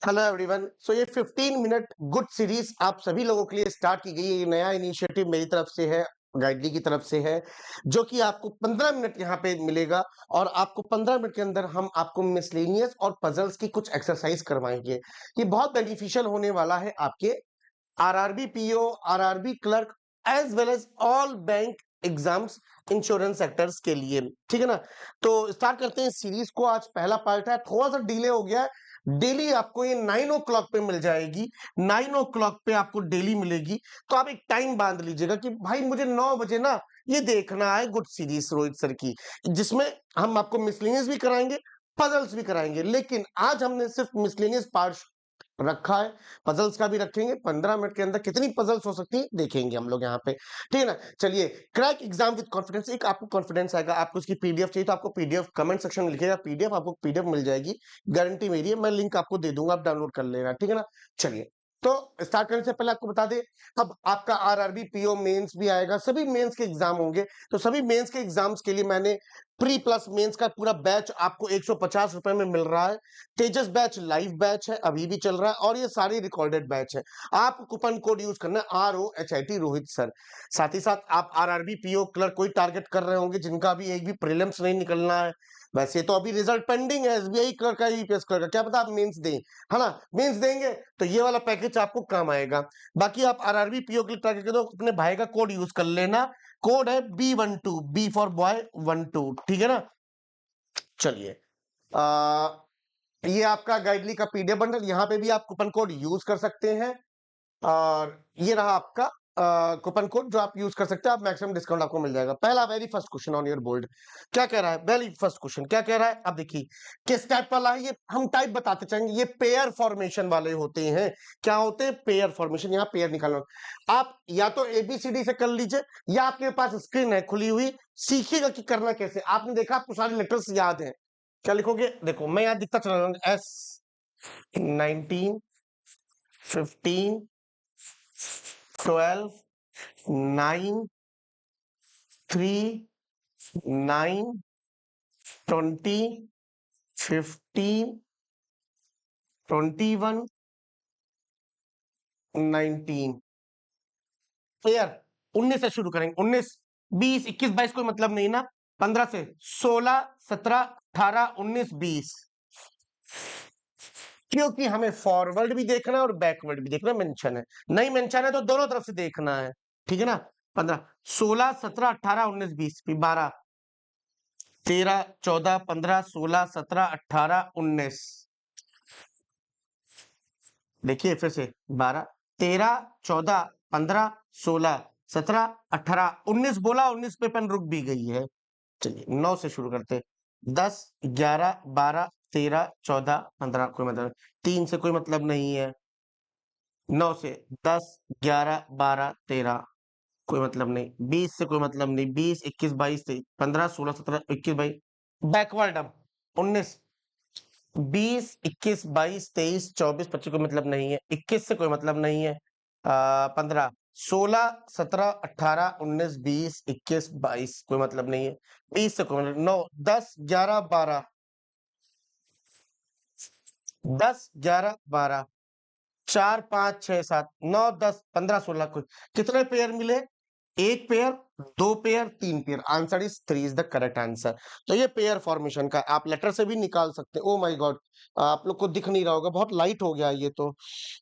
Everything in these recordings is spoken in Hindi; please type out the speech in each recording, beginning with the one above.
Hello everyone. सो ये 15 मिनट गुड सीरीज आप सभी लोगों के लिए स्टार्ट की गई है। ये नया इनिशिएटिव मेरी तरफ से है, गाइडली की तरफ से है, जो कि आपको 15 मिनट यहाँ पे मिलेगा और आपको 15 मिनट के अंदर हम आपको मिसलेनियस और पजल्स की कुछ एक्सरसाइज करवाएंगे। ये बहुत बेनिफिशियल होने वाला है आपके RRB PO, RRB clerk as well as all bank exams, insurance sectors के लिए। ठीक है ना। तो स्टार्ट करते हैं सीरीज को। आज पहला पार्ट है, थोड़ा सा डिले हो गया है। डेली आपको ये 9 o'clock पे मिल जाएगी। 9 o'clock पे आपको डेली मिलेगी। तो आप एक टाइम बांध लीजिएगा कि भाई मुझे 9 बजे ना ये देखना है गुड सीरीज रोहित सर की, जिसमें हम आपको मिसलेनियस भी कराएंगे, पजल्स भी कराएंगे। लेकिन आज हमने सिर्फ मिसलेनियस पार्ट रखा है, पजल्स का भी रखेंगे। 15 मिनट के अंदर कितनी पजल्स हो सकती है देखेंगे हम लोग यहाँ पे। ठीक है ना। चलिए, क्रैक एग्जाम विद कॉन्फिडेंस। एक आपको कॉन्फिडेंस आएगा। आपको उसकी पीडीएफ चाहिए तो आपको पीडीएफ कमेंट सेक्शन में लिखिएगा, पीडीएफ आपको पीडीएफ मिल जाएगी, गारंटी मेरी है। मैं लिंक आपको दे दूंगा, आप डाउनलोड कर लेना। ठीक है ना। चलिए, तो स्टार्ट करने से पहले आपको बता दें, अब आपका आरआरबी पीओ मेंस भी आएगा, सभी मेंस के एग्जाम होंगे। तो सभी मेंस के एग्जाम्स के लिए मैंने प्री प्लस मेंस का पूरा बैच आपको 150 रुपए में मिल रहा है। तेजस बैच लाइव बैच है, अभी भी चल रहा है, और ये सारी रिकॉर्डेड बैच है। आप कूपन कोड यूज करना है ROHIT रोहित सर। साथ ही साथ आप आरआरबी पीओ क्लर्क कोई टारगेट कर रहे होंगे जिनका अभी एक भी प्रीलिम्स नहीं निकलना है। वैसे तो अभी रिजल्ट पेंडिंग है एसबीआई क्लर्क का, यूपीएस क्लर्क का, क्या पता आप मेंस दें, है ना। मेंस देंगे तो ये वाला पैकेज आपको काम आएगा। बाकी आप आरआरबी पीओ क्लर्क टारगेट कर दो, अपने भाई का कोड यूज कर लेना। कोड है B12, बी फॉर बॉय 12। ठीक है ना। चलिए, ये आपका गाइडली का पीडीएफ बंडल, यहाँ पे भी आप कूपन कोड यूज कर सकते हैं। और ये रहा आपका कूपन कोड जो आप यूज कर सकते हैं। आप मैक्सिमम डिस्काउंट आपको मिल जाएगा। पहला very first question on your board क्या कह रहा है? वेरी फर्स्ट क्वेश्चन क्या कह रहा है? अब देखिए किस टाइप वाला है ये, हम टाइप बताते चाहेंगे। ये पेयर फॉर्मेशन वाले होते हैं। क्या होते हैं? Pair formation. यहाँ पेयर निकालना, आप या तो एबीसीडी से कर लीजिए, या आपके पास स्क्रीन है खुली हुई, सीखिएगा कि करना कैसे। आपने देखा आपको सारे लेटर्स याद हैं, क्या लिखोगे? देखो मैं यहाँ दिखता चला जाऊंगा, S19, 15, 12, 9, 3, 9, 20, 15, 21, 19। क्लियर? 19 से शुरू करेंगे। 19, 20, 21, 22 कोई मतलब नहीं ना। 15 से 16, 17, 18, 19, 20, क्योंकि हमें फॉरवर्ड भी देखना है और बैकवर्ड भी देखना। मेंशन है, नहीं मेंशन है तो दोनों तरफ से देखना है। ठीक है ना। 15, 16, 17, 18, 19, 20, 12, 13, 14, 15, 16, 17, 18, 19। देखिए फिर से 12, 13, 14, 15, 16, 17, 18, 19 बोला, 19 पे पेन रुक भी गई है। चलिए 9 से शुरू करते हैं। 10, 11, 12, 13, 14, 15 कोई मतलब, 3 से कोई मतलब नहीं है। 9 से 10, 11, 12, 13 कोई मतलब नहीं। 20 से कोई मतलब नहीं। 20, 21, 22, 23, 15, 16, 17, 21, 22 बैकवर्ड। अब 19, 20, 21, 22, 23, 24, 25 कोई मतलब नहीं है। 21 से कोई मतलब नहीं है। 15, 16, 17, 18, 19, 20, 21, 22 कोई मतलब नहीं है। 20 से कोई मतलब 9, 10, 11, 12, 10, 11, 12, 4, 5, 6, 7, 9, 10, 15, 16 कोई। कितने पेयर मिले? एक पेयर, दो पेयर, तीन pair. Answer is 3 is the correct answer. तो ये पेयर फॉर्मेशन का आप लेटर से भी निकाल सकते हैं। ओ माय गॉड, आप लोग को दिख नहीं रहा होगा, बहुत लाइट हो गया ये तो।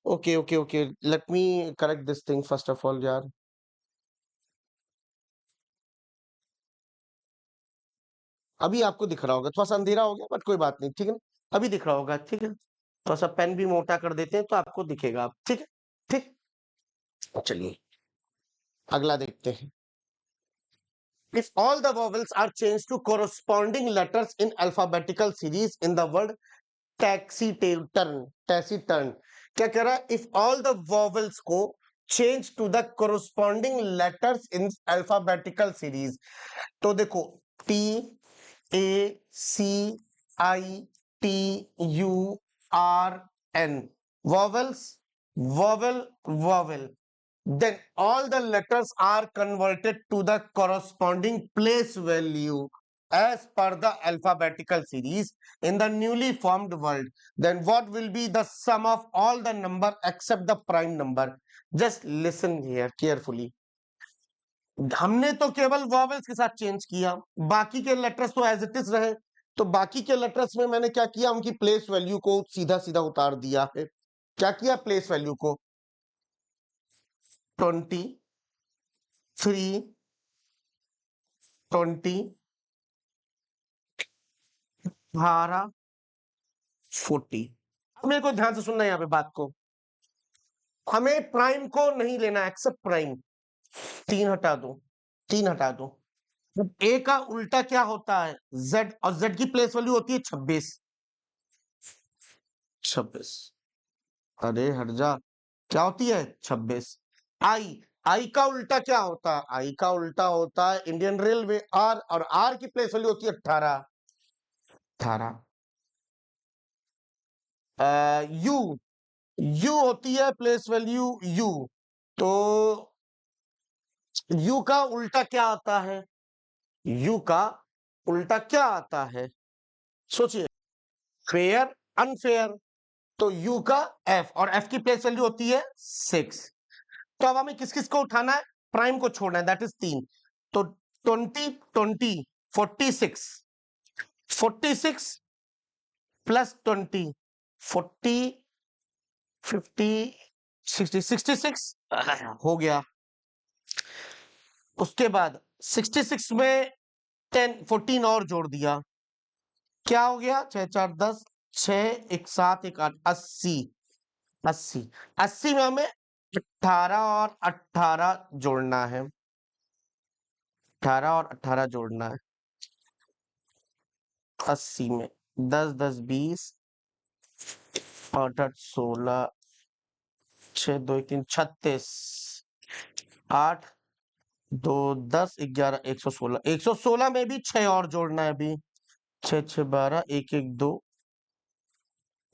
Okay okay okay, let me correct this thing first of all यार। अभी आपको दिख रहा होगा, थोड़ा सा अंधेरा हो गया बट कोई बात नहीं। ठीक है ना, अभी दिख रहा होगा। ठीक है, थोड़ा सा पेन भी मोटा कर देते हैं तो आपको दिखेगा। आप ठीक है। ठीक, चलिए अगला देखते हैं। If all the vowels are changed to corresponding letters in alphabetical series in the word taciturn, taciturn, क्या कह रहा है? If all the vowels को change to the corresponding letters in alphabetical series, तो देखो TACITURN, vowels, vowel, vowel, then all the letters are converted to the corresponding place value as per the alphabetical series in the newly formed world, then what will be the sum of all the number except the prime number? Just listen here carefully. हमने तो केवल वॉवेल्स के साथ चेंज किया, बाकी के लेटर्स तो एज इट इज रहे। तो बाकी के लेटर्स में मैंने क्या किया, उनकी प्लेस वैल्यू को सीधा सीधा उतार दिया है। क्या किया, प्लेस वैल्यू को 20, 3, 20, 12, 40। अब मेरे को ध्यान से सुनना है यहाँ पे बात को। हमें प्राइम को नहीं लेना, एक्सेप्ट प्राइम। 3 हटा दो, 3 हटा दो। ए का उल्टा क्या होता है, जेड, और जेड की प्लेस वैल्यू होती है 26। 26, अरे हट जा, क्या होती है 26। आई का उल्टा क्या होता है, आई का उल्टा होता है इंडियन रेलवे, आर, और आर की प्लेस वैल्यू होती है 18। 18 यू, यू होती है प्लेस वैल्यू यू। तो यू का उल्टा क्या आता है, यू का उल्टा क्या आता है, सोचिए, फेयर, अनफेयर। तो यू का एफ, और एफ की प्लेस वैल्यू होती है 6। तो अब हमें किस किस को उठाना है, प्राइम को छोड़ना है, दैट इज 3। तो 20, 20, 46, 46 प्लस 20, 40, 50, 60, 66 हो गया। उसके बाद 66 में 14 और जोड़ दिया, क्या हो गया, 6 4 10, 6 1 7 1 8, 80। 80, 80 में हमें 18 और 18 जोड़ना है, 18 और 18 जोड़ना है। 80 में 10 10 20, 8 8 16, 6 2 1 3 36, 8 2 10 11 116। 116 में भी 6 और जोड़ना है अभी, 6 6 12, 1 1 2,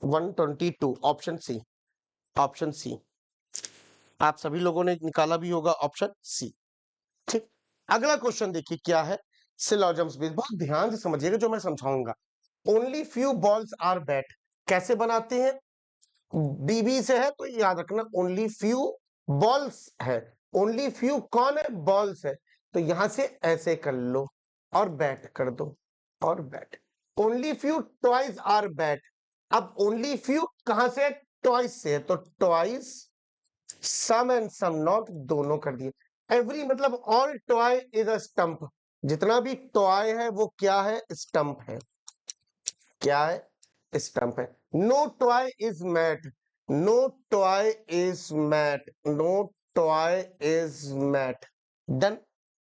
122। Option C, option C. आप सभी लोगों ने निकाला भी होगा ऑप्शन सी। ठीक, अगला क्वेश्चन देखिए क्या है, सिलोजम्स बेस्ड। बहुत ध्यान से समझिएगा जो मैं समझाऊंगा। Only few balls are bat, कैसे बनाते हैं, बीबी से है तो याद रखना ओनली फ्यू बॉल्स है। ओनली फ्यू कौन है, बॉल्स है, तो यहां से ऐसे कर लो और बैट कर दो, और bat. Only few toys are bat, अब ओनली फ्यू कहां से है, टॉयज से है, तो toys, some and some not दोनों कर दिए। एवरी मतलब all toy is a stump, जितना भी टॉय है वो क्या है, स्टंप है, क्या है, स्टंप है। No toy is mat, no toy is mat, no toy is mat, done.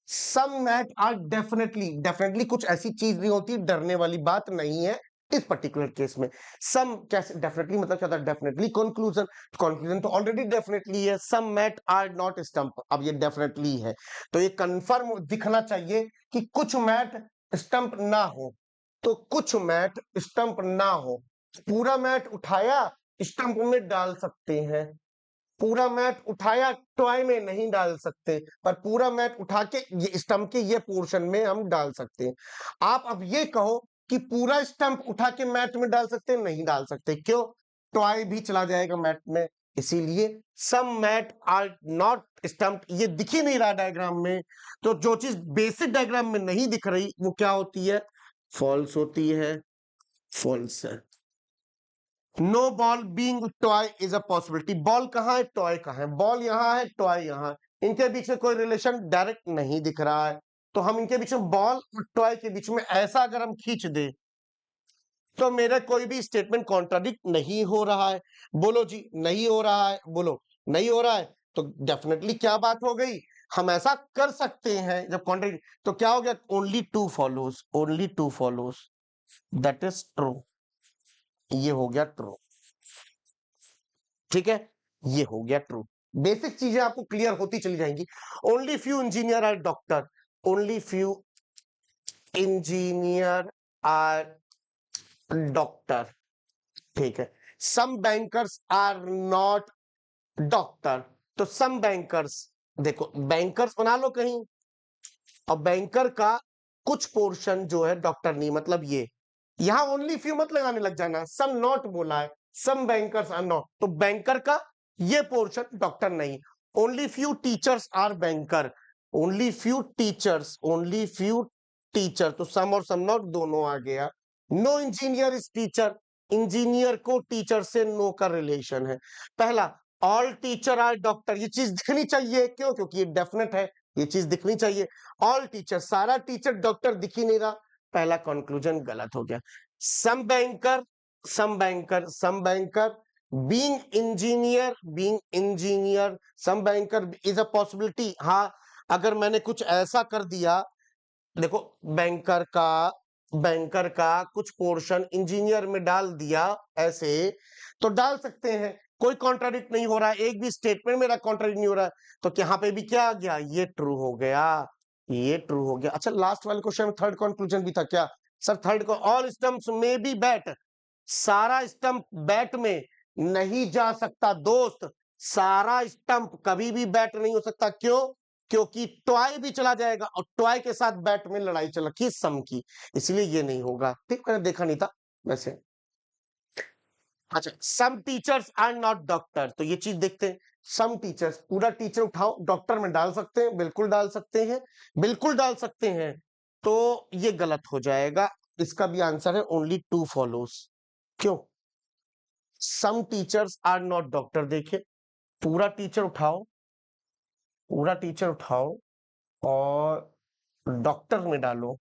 Some mat are definitely, definitely कुछ ऐसी चीज नहीं होती, डरने वाली बात नहीं है इस पर्टिकुलर केस में। सम कैसे डेफिनेटली मतलब क्या था, डेफिनेटली कंक्लूजन, कंक्लूजन तो ऑलरेडी डेफिनेटली है। सम मैट आर नॉट स्टंप, अब ये डेफिनेटली है, तो ये कंफर्म दिखना चाहिए कि कुछ मैट स्टंप ना हो, तो कुछ मैट स्टंप ना हो। पूरा मैट उठाया स्टंप में डाल सकते हैं, पूरा मैट उठाया टॉय में नहीं डाल सकते, पर पूरा मैट उठा के ये स्टंप के ये पोर्शन में हम डाल सकते हैं। आप अब ये कहो कि पूरा स्टंप उठा के मैट में डाल सकते हैं, नहीं डाल सकते, क्यों, टॉय भी चला जाएगा मैट में, इसीलिए सम मैट आर नॉट स्टंप, ये दिख ही नहीं रहा डायग्राम में। तो जो चीज बेसिक डायग्राम में नहीं दिख रही वो क्या होती है, फॉल्स होती है, फॉल्स है। No ball being toy is a possibility, ball कहां है, टॉय कहां है, बॉल यहां है, टॉय यहां है, इनके बीच में कोई रिलेशन डायरेक्ट नहीं दिख रहा है। तो हम इनके बीच में, बॉल और टॉय के बीच में ऐसा अगर हम खींच दे तो मेरा कोई भी स्टेटमेंट कॉन्ट्राडिक्ट नहीं हो रहा है। बोलो जी, नहीं हो रहा है, बोलो नहीं हो रहा है, तो डेफिनेटली क्या बात हो गई, हम ऐसा कर सकते हैं जब कॉन्ट्राडिक्ट, तो क्या हो गया, only two follows, only two follows, that is true, ये हो गया ट्रू। ठीक है, ये हो गया ट्रू। बेसिक चीजें आपको क्लियर होती चली जाएंगी। Only few engineer are doctor, only few engineer are doctor, ठीक है। Some bankers are not doctor, तो सम बैंकर्स, देखो बैंकर्स बना लो कहीं, और बैंकर का कुछ पोर्शन जो है डॉक्टर नहीं, मतलब ये यहां ओनली फ्यू मत लगाने लग जाना, सम नॉट बोला है, सम बैंकर्स आर नॉट, तो बैंकर का ये पोर्शन डॉक्टर नहीं, only few teachers are banker, only few teachers, only few teacher, तो सम और सम नॉट दोनों आ गया। No engineer is teacher, engineer को टीचर से नो का रिलेशन है। पहला ऑल टीचर आर डॉक्टर, ये चीज दिखनी चाहिए, क्यों? क्योंकि ये डेफिनेट है, ये चीज दिखनी चाहिए। ऑल टीचर, सारा टीचर डॉक्टर दिख ही नहीं रहा, पहला कंक्लूजन गलत हो गया। Some banker, some banker, some banker, being engineer, being engineer, some banker is a possibility. हाँ, अगर मैंने कुछ ऐसा कर दिया, देखो बैंकर का कुछ पोर्शन इंजीनियर में डाल दिया ऐसे, तो डाल सकते हैं, कोई कॉन्ट्राडिक्ट नहीं हो रहा है, एक भी स्टेटमेंट मेरा कॉन्ट्राडिक्ट नहीं हो रहा है, तो यहाँ पे भी क्या आ गया, ये ट्रू हो गया, ये ट्रू हो गया। अच्छा, लास्ट वाले क्वेश्चन में थर्ड कंक्लूजन भी था क्या? सर थर्ड को ऑल स्टंप्स में बी बैट, सारा स्टंप बैट में नहीं जा सकता दोस्त, सारा स्टंप कभी भी बैट नहीं हो सकता, क्यों? क्योंकि टॉय भी चला जाएगा और टॉय के साथ बैट में लड़ाई चल रखी सम की, इसलिए ये नहीं होगा। ठीक, मैंने देखा नहीं था वैसे। अच्छा, some teachers are not doctor, तो ये चीज देखते हैं। सम टीचर्स, पूरा टीचर उठाओ डॉक्टर में डाल सकते हैं, बिल्कुल डाल सकते हैं, बिल्कुल डाल सकते हैं, तो ये गलत हो जाएगा। इसका भी आंसर है ओनली टू फॉलोस। क्यों? Some teachers are not doctor, देखिए पूरा टीचर उठाओ, पूरा टीचर उठाओ और डॉक्टर में डालो,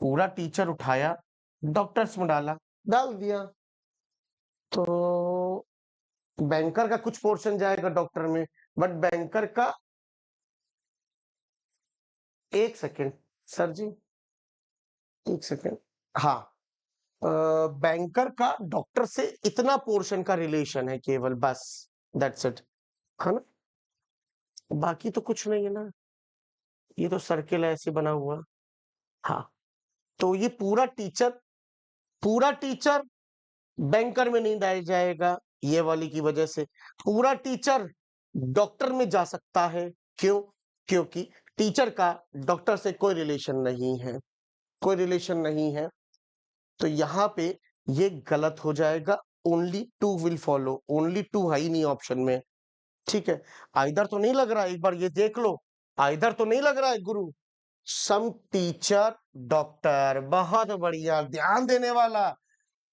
पूरा टीचर उठाया डॉक्टर्स में डाला, डाल दिया, तो बैंकर का कुछ पोर्शन जाएगा डॉक्टर में, बट बैंकर का, एक सेकेंड सर जी, एक सेकेंड, हाँ, बैंकर का डॉक्टर से इतना पोर्शन का रिलेशन है केवल, बस दैट्स इट, है ना, बाकी तो कुछ नहीं है ना, ये तो सर्किल ऐसे बना हुआ। हाँ, तो ये पूरा टीचर बैंकर में नहीं डाल जाएगा, ये वाली की वजह से। पूरा टीचर डॉक्टर में जा सकता है, क्यों? क्योंकि टीचर का डॉक्टर से कोई रिलेशन नहीं है, कोई रिलेशन नहीं है, तो यहां पे ये गलत हो जाएगा। Only two will follow, only two है ही नहीं ऑप्शन में। ठीक है, आइदर तो नहीं लग रहा है, एक बार ये देख लो, आइदर तो नहीं लग रहा है गुरु। सम टीचर डॉक्टर, बहुत बढ़िया, ध्यान देने वाला।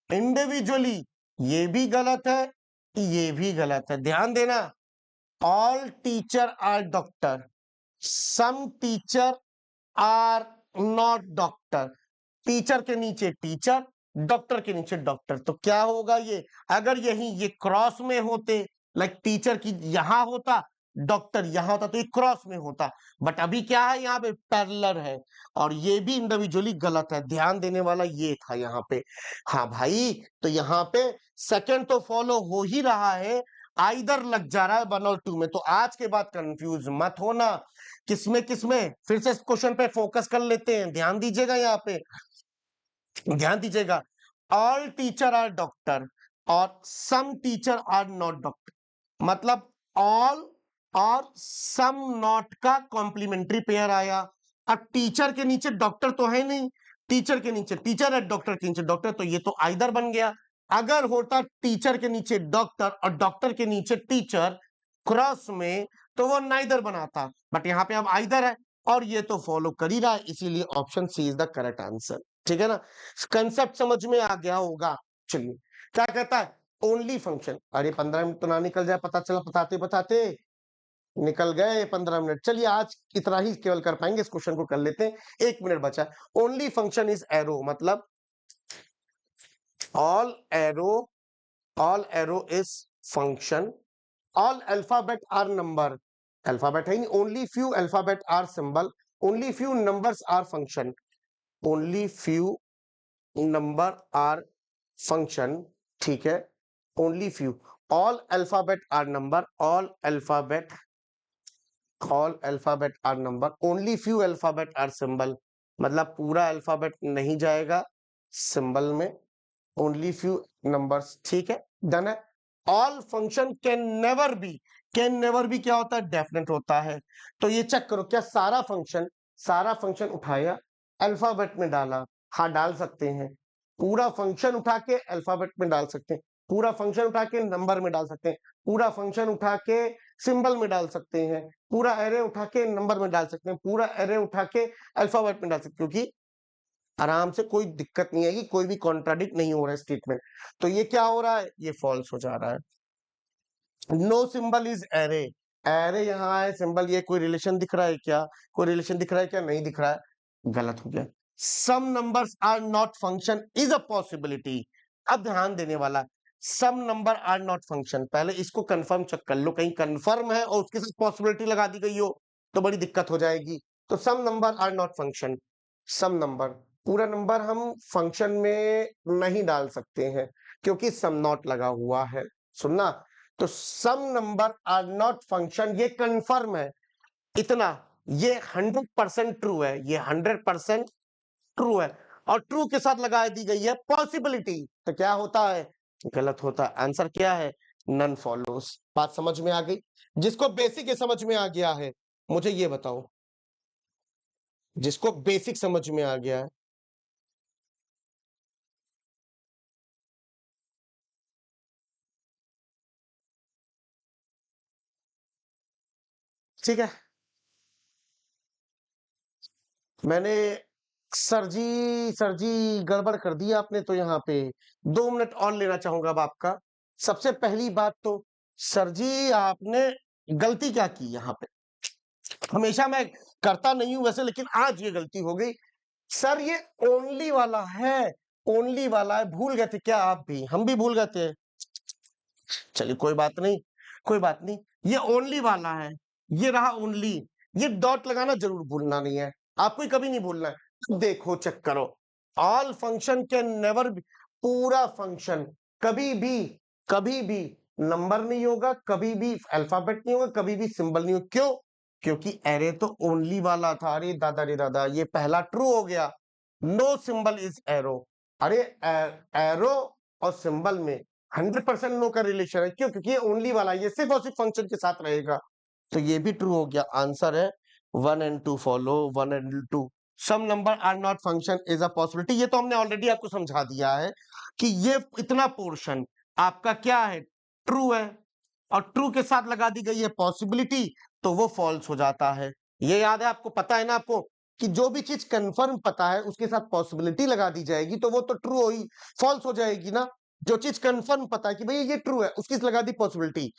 इंडिविजुअली, ये भी गलत है, ये भी गलत है, ध्यान देना। All teacher are doctor, some teacher are not doctor, teacher के नीचे टीचर, डॉक्टर के नीचे डॉक्टर, तो क्या होगा ये? अगर यही ये क्रॉस में होते, लाइक टीचर की यहां होता, डॉक्टर यहां होता, तो ये क्रॉस में होता, बट अभी क्या है, यहाँ पे पैरेलल है, और ये भी इंडिविजुअली गलत है, ध्यान देने वाला ये था यहाँ पे। हाँ भाई, तो यहाँ पे सेकंड तो फॉलो हो ही रहा है, आइदर लग जा रहा है 1 और 2 में, तो आज के बाद कंफ्यूज मत होना, किसमें किसमें, फिर से क्वेश्चन पे फोकस कर लेते हैं, ध्यान दीजिएगा, यहाँ पे ध्यान दीजिएगा। ऑल टीचर आर डॉक्टर और some teacher are not doctor, मतलब ऑल और सम नॉट का कॉम्प्लीमेंट्री पेयर आया। अब टीचर के नीचे डॉक्टर तो है नहीं, टीचर के नीचे टीचर है, डॉक्टर के नीचे डॉक्टर, तो ये तो आइदर बन गया। अगर होता टीचर के नीचे डॉक्टर और डॉक्टर के नीचे टीचर क्रॉस में, तो वो नाइदर बनाता, बट यहाँ पे अब आइदर है, और ये तो फॉलो कर ही रहा है, इसीलिए option C is the correct answer. ठीक है ना, कंसेप्ट समझ में आ गया होगा। चलिए, क्या कहता है, ओनली फंक्शन, अरे 15 मिनट तो ना निकल जाए, पता चला बताते बताते निकल गए 15 मिनट। चलिए, आज इतना ही केवल कर पाएंगे, इस क्वेश्चन को कर लेते हैं, 1 मिनट बचा। ओनली फंक्शन इज एरो, मतलब all arrow, all arrow is function, all alphabet are number, alphabet है नहीं, only few alphabet are symbol, only few numbers are function, only few number are function, ठीक है, only few, all alphabet are number, all alphabet are number, only few alphabet are symbol, मतलब पूरा अल्फाबेट नहीं जाएगा सिंबल में, ओनली फ्यू नंबर्स, ठीक है, डन है। All function can never be क्या होता है, डेफिनेट होता है, तो ये चेक करो, क्या सारा फंक्शन उठाया अल्फाबेट में डाला, हाँ डाल सकते हैं। पूरा फंक्शन उठा के अल्फाबेट में डाल सकते हैं, पूरा फंक्शन उठा के नंबर में डाल सकते हैं, पूरा फंक्शन उठा के सिंबल में डाल सकते हैं, पूरा एरे उठा के नंबर में डाल सकते हैं, पूरा एरे उठा के अल्फाबेट में डाल सकते हैं, क्योंकि आराम से कोई दिक्कत नहीं आएगी, कोई भी कॉन्ट्राडिक्ट नहीं हो रहा है स्टेटमेंट। तो ये क्या हो रहा है, ये फॉल्स हो जा रहा है। No symbol is array, array यहाँ है, सिंबल, ये कोई रिलेशन दिख रहा है क्या, कोई रिलेशन दिख रहा है क्या, नहीं दिख रहा है, गलत हो गया। Some numbers are not function is a possibility, अब ध्यान देने वाला, some number are not function, पहले इसको कंफर्म चेक कर लो, कहीं कंफर्म है और उसके साथ पॉसिबिलिटी लगा दी गई हो तो बड़ी दिक्कत हो जाएगी। तो some number are not function, some number, पूरा नंबर हम फंक्शन में नहीं डाल सकते हैं क्योंकि सम नॉट लगा हुआ है, सुनना। तो some number are not function, ये कंफर्म है इतना, ये 100% ट्रू है, ये 100% ट्रू है, और ट्रू के साथ लगा दी गई है पॉसिबिलिटी, तो क्या होता है, गलत होता है। आंसर क्या है, नन फॉलोस। बात समझ में आ गई, जिसको बेसिक समझ में आ गया है मुझे ये बताओ, जिसको बेसिक समझ में आ गया है। ठीक है, मैंने सर जी गड़बड़ कर दी आपने तो यहाँ पे 2 मिनट और लेना चाहूंगा अब आपका। सबसे पहली बात तो सर जी आपने गलती क्या की यहाँ पे, हमेशा मैं करता नहीं हूं वैसे, लेकिन आज ये गलती हो गई। सर ये ओनली वाला है, ओनली वाला है, भूल गए थे क्या आप भी, हम भी भूल गए थे। चलिए कोई बात नहीं, कोई बात नहीं, ये ओनली वाला है, ये रहा ओनली, ये डॉट लगाना जरूर भूलना नहीं है, आपको ही कभी नहीं भूलना है। देखो चेक करो, ऑल फंक्शन कैन नेवर, पूरा फंक्शन कभी भी नंबर नहीं होगा, कभी भी अल्फाबेट नहीं होगा, कभी भी सिंबल नहीं होगा। क्यों, क्योंकि एरे तो ओनली वाला था। अरे दादा रे दादा, ये पहला ट्रू हो गया, नो सिंबल इज एरो। अरे एरो और सिंबल में 100% नो का रिलेशन है, क्यों, क्योंकि ये ओनली वाला, ये सिर्फ और सिर्फ फंक्शन के साथ रहेगा, तो ये भी ट्रू हो गया। आंसर है 1 and 2 follow, 1 and 2, some number are not function is a possibility. ये तो हमने ऑलरेडी आपको समझा दिया है कि ये इतना पोर्शन आपका क्या है, ट्रू है, और ट्रू के साथ लगा दी गई है पॉसिबिलिटी, तो वो फॉल्स हो जाता है। ये याद है आपको, पता है ना आपको कि जो भी चीज कंफर्म पता है उसके साथ पॉसिबिलिटी लगा दी जाएगी तो वो तो ट्रू हो ही, फॉल्स हो जाएगी ना। जो चीज कंफर्म पता है कि भैया ये ट्रू है, उसकी लगा दी पॉसिबिलिटी,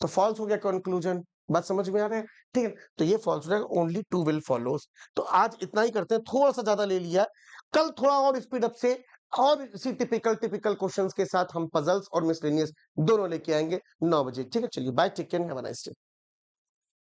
तो फॉल्स हो गया कंक्लूजन। बात समझ में आ रहा है, ठीक है, तो ये फॉल्स हो जाएगा, ओनली ट्रू विल फॉलोस। तो आज इतना ही करते हैं, थोड़ा सा ज्यादा ले लिया, कल थोड़ा और स्पीड अप से और इसी टिपिकल टिपिकल क्वेश्चंस के साथ हम पजल्स और मिसलेनियस दोनों लेके आएंगे 9 बजे। ठीक है, चलिए bye, take care, have a nice day.